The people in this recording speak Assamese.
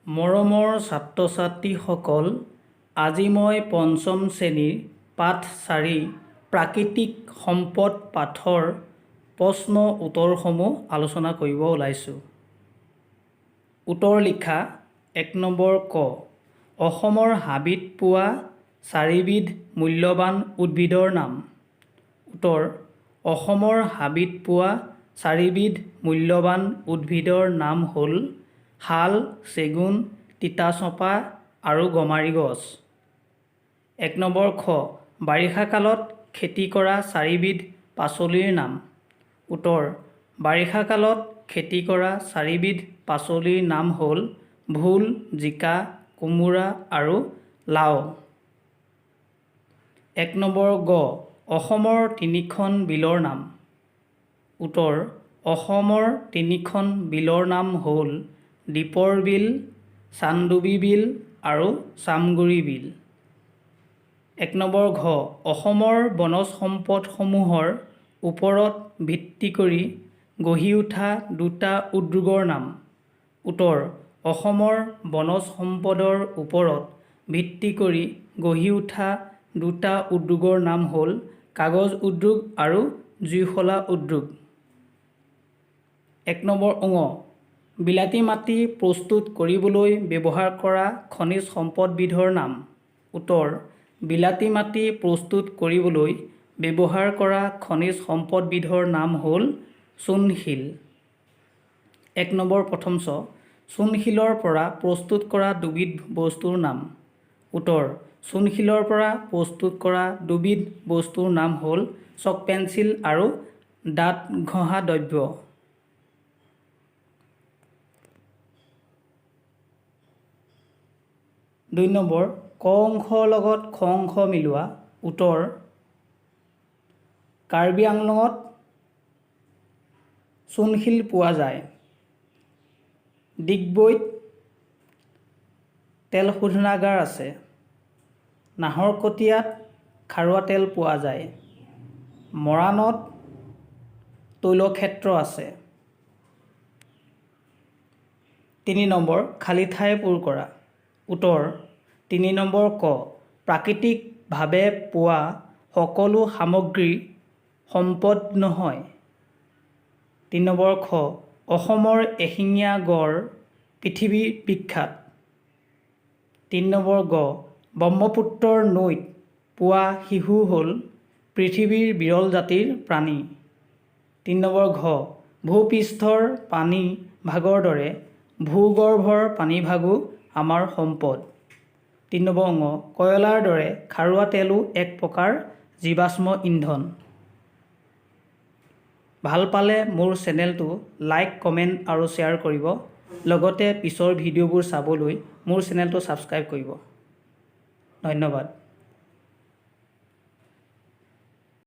মৰমৰ ছাত্ৰ ছাত্ৰীসকল, আজি মই পঞ্চম শ্ৰেণীৰ পাঠ ৪ প্ৰাকৃতিক সম্পদ পাঠৰ প্ৰশ্ন উত্তৰসমূহ আলোচনা কৰিব ওলাইছোঁ। উত্তৰ লিখা। ১ নম্বৰ ক, অসমৰ হাবিত পোৱা ৪বিধ মূল্যৱান উদ্ভিদৰ নাম। উত্তৰ, অসমৰ হাবিত পোৱা ৪বিধ মূল্যৱান উদ্ভিদৰ নাম হ'ল শাল, চেগুন, তিতাচপা আৰু গমাৰি গছ। ১ নম্বৰ খ, বাৰিষা কালত খেতি কৰা ৪বিধ পাচলিৰ নাম। উত্তৰ, বাৰিষা কালত খেতি কৰা ৪বিধ পাচলিৰ নাম হ'ল ভোল, জিকা, কোমোৰা আৰু লাও। ১ নম্বৰ গ, অসমৰ ৩খন বিলৰ নাম। উত্তৰ, অসমৰ ৩খন বিলৰ নাম হ'ল দীপৰ বিল, চান্দুবি বিল আৰু চামগুৰি বিল। ১ নম্বৰ ঘ, অসমৰ বনজ সম্পদসমূহৰ ওপৰত ভিত্তি কৰি গঢ়ি উঠা দুটা উদ্যোগৰ নাম। উত্তৰ, অসমৰ বনজ সম্পদৰ ওপৰত ভিত্তি কৰি গঢ়ি উঠা দুটা উদ্যোগৰ নাম হ'ল কাগজ উদ্যোগ আৰু জুইশলা উদ্যোগ। ১ নম্বৰ অঙ, বিলাতী মাটি প্ৰস্তুত কৰিবলৈ ব্যৱহাৰ কৰা খনিজ সম্পদবিধৰ নাম। উত্তৰ, বিলাতী মাটি প্ৰস্তুত কৰিবলৈ ব্যৱহাৰ কৰা খনিজ সম্পদবিধৰ নাম হ'ল চূণশিল। ১ নম্বৰ প্ৰথম চ, চূণশিলৰ পৰা প্ৰস্তুত কৰা দুবিধ বস্তুৰ নাম। উত্তৰ, চূণশিলৰ পৰা প্ৰস্তুত কৰা দুবিধ বস্তুৰ নাম হ'ল চক পেঞ্চিল আৰু দাঁত ঘঁহা দ্ৰব্য। ২ নম্বৰ, ক অংশৰ লগত খ অংশ মিলোৱা। উত্তৰ, কাৰ্বি আংলঙত চূণশিল পোৱা যায়। ডিগবৈত তেল শোধনাগাৰ আছে। নাহৰকটীয়াত খাৰুৱা তেল পোৱা যায়। মৰাণত তৈলক্ষেত্ৰ আছে। ৩ নম্বৰ, খালী ঠাই পূৰ কৰা। উত্তৰ, ৩ নম্বৰ ক, প্ৰাকৃতিকভাৱে পোৱা সকলো সামগ্ৰী সম্পদ নহয়। ৩ নম্বৰ খ, অসমৰ এশিঙীয়া গড় পৃথিৱীৰ বিখ্যাত। ৩ নম্বৰ গ, ব্ৰহ্মপুত্ৰৰ নৈত পোৱা শিহু হ'ল পৃথিৱীৰ বিৰল জাতিৰ প্ৰাণী। ৩ নম্বৰ ঘ, ভূপৃষ্ঠৰ পানী ভাগৰ দৰে ভূগৰ্ভৰ পানীভাগো আমাৰ সম্পদ। ৩ নম্বৰ অঙ, কয়লাৰ দৰে খাৰুৱা তেলো এক প্ৰকাৰ জীৱাশ্ম ইন্ধন। ভাল পালে মোৰ চেনেলটো লাইক, কমেণ্ট আৰু শ্বেয়াৰ কৰিব। লগতে পিছৰ ভিডিঅ'বোৰ চাবলৈ মোৰ চেনেলটো ছাবস্ক্ৰাইব কৰিব। ধন্যবাদ।